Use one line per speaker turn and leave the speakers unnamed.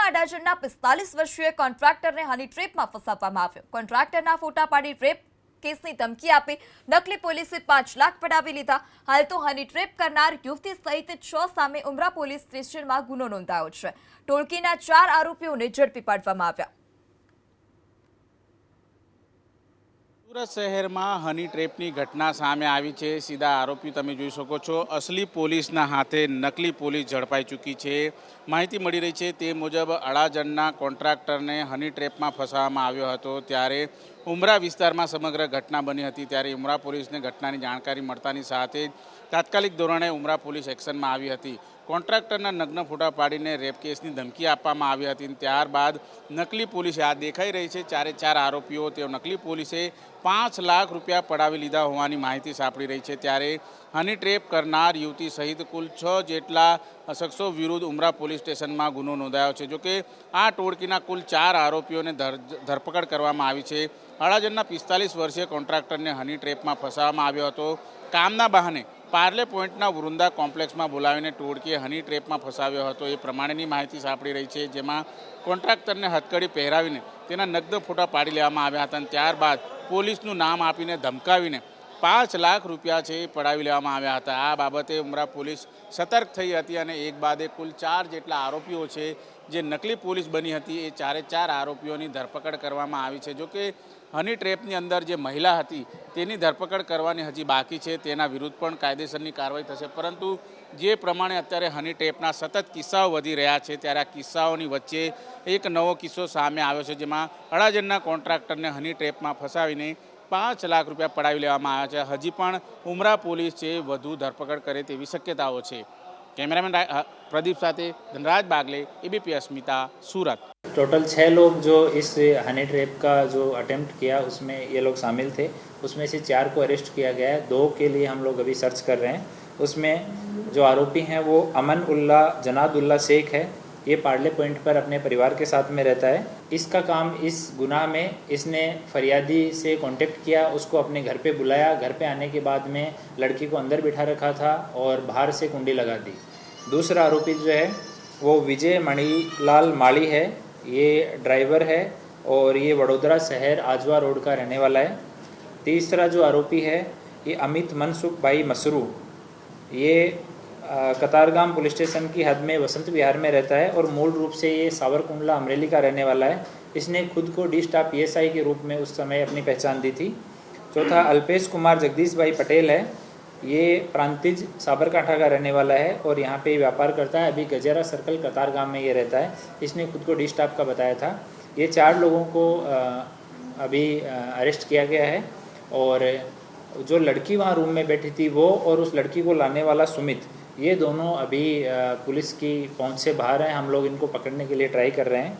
અડાજણના 45 વર્ષીય કોન્ટ્રાક્ટરને હની ટ્રેપમાં ફસાવવામાં આવ્યો। કોન્ટ્રાક્ટરના ફોટા પાડી ટ્રેપ કેસની ધમકી આપી નકલી પોલીસે 5 લાખ પડાવી લીધા। હાલ તો હની ટ્રેપ કરનાર યુવતી સહિત 6 સામે ઉમરા પોલીસ સ્ટેશનમાં ગુનો નોંધાયો છે। ટોળકીના 4 આરોપીઓને ઝડપી પાડવામાં આવ્યા।
સુરત શહેરમાં હની ટ્રેપની ઘટના સામે આવી છે। સીધા આરોપી તમે જોઈ શકો છો। અસલી પોલીસના હાથે નકલી પોલીસ ઝડપાઈ ચૂકી છે। માહિતી મળી રહી છે તે મુજબ અડાજણના કોન્ટ્રાક્ટરને હની ટ્રેપમાં ફસાવવામાં આવ્યો હતો। ત્યારે ઉમરા વિસ્તારમાં સમગ્ર ઘટના બની હતી। ત્યારે ઉમરા પોલીસને ઘટનાની જાણકારી મળતાની સાથે તાત્કાલિક ધોરણે ઉમરા પોલીસ એક્શનમાં આવી હતી। કોન્ટ્રાક્ટરના નગ્ન ફોટા પાડીને રેપ કેસની ધમકી આપવામાં આવી હતી। ત્યારબાદ નકલી પોલીસે આ દેખાઈ રહી છે 4 આરોપીઓ તેઓ નકલી પોલીસે 5 લાખ રૂપિયા પડાવી લીધા હોવાની માહિતી સાંપડી રહી છે। ત્યારે હની ટ્રેપ કરનાર યુવતી સહિત કુલ 6 જેટલા શખ્સો વિરુદ્ધ ઉમરા પોલીસ સ્ટેશનમાં ગુનો નોંધાયો છે। જોકે આ ટોળકીના કુલ 4 આરોપીઓને ધરપકડ કરવામાં આવી છે। અડાજણના 45 વર્ષીય કોન્ટ્રાક્ટરને હની ટ્રેપમાં ફસાવવામાં આવ્યો હતો। કામના બહાને પાર્લે પોઈન્ટના વૃંદા કોમ્પ્લેક્સમાં બોલાવીને ટોળકીએ હની ટ્રેપમાં ફસાવ્યો હતો એ પ્રમાણેની માહિતી સાંપડી રહી છે। જેમાં કોન્ટ્રાક્ટરને હથકડી પહેરાવીને તેના નગ્ન ફોટા પાડી લેવામાં આવ્યા હતા અને ત્યારબાદ પોલીસનું નામ આપીને ધમકાવીને 5 લાખ રૂપિયા છે એ પડાવી લેવામાં આવ્યા હતા। આ બાબતે ઉમરા પોલીસ સતર્ક થઈ હતી અને એક બાદ એક કુલ 4 જેટલા આરોપીઓ છે જે નકલી પોલીસ બની હતી એ 4 આરોપીઓની ધરપકડ કરવામાં આવી છે। જોકે હની ટ્રેપની અંદર જે મહિલા હતી તેની ધરપકડ કરવાની હજી બાકી છે। તેના વિરુદ્ધ પણ કાયદેસરની કાર્યવાહી થશે। પરંતુ જે પ્રમાણે અત્યારે હની ટ્રેપના સતત કિસ્સાઓ વધી રહ્યા છે ત્યારે આ કિસ્સાઓની વચ્ચે એક નવો કિસ્સો સામે આવ્યો છે જેમાં અડાજણના કોન્ટ્રાક્ટરને હની ટ્રેપમાં ફસાવીને 5 લાખ રૂપિયા પડાવી લેવામાં આવ્યા છે। હજી પણ ઉમરા પોલીસ છે વધુ ધરપકડ કરે તેવી શક્યતાઓ છે। कैमरामैन प्रदीप साथे धनराज बागले, एबीपी अस्मिता, सूरत।
टोटल 6 लोग जो इस हनी ट्रैप का जो अटेम्प्ट किया उसमें ये लोग शामिल थे। उसमें से 4 को अरेस्ट किया गया है। 2 के लिए हम लोग अभी सर्च कर रहे हैं। उसमें जो आरोपी हैं वो अमन उल्ला जनादुल्ला शेख है। ये पार्ले पॉइंट पर अपने परिवार के साथ में रहता है। इसका काम इस गुनाह में इसने फरियादी से कांटेक्ट किया, उसको अपने घर पे बुलाया। घर पे आने के बाद में लड़की को अंदर बिठा रखा था और बाहर से कुंडी लगा दी। दूसरा आरोपी जो है वो विजय मणिलाल माली है। ये ड्राइवर है और ये वडोदरा शहर आजवा रोड का रहने वाला है। तीसरा जो आरोपी है ये अमित मनसुख भाई मसरू, ये कतारगाम पुलिस स्टेशन की हद में वसंत विहार में रहता है और मूल रूप से ये सावरकुंडला अमरेली का रहने वाला है। इसने खुद को डी स्टाफ PSI के रूप में उस समय अपनी पहचान दी थी। चौथा अल्पेश कुमार जगदीश भाई पटेल है। ये प्रांतिज साबरकांठा का रहने वाला है और यहाँ पे व्यापार करता है। अभी गजेरा सर्कल कतारगाम में ये रहता है। इसने खुद को डी स्टाफ का बताया था। ये 4 लोगों को अभी अरेस्ट किया गया है और जो लड़की वहाँ रूम में बैठी थी वो और उस लड़की को लाने वाला सुमित, ये दोनों अभी पुलिस की पहुंच से बाहर हैं। हम लोग इनको पकड़ने के लिए ट्राई कर रहे हैं।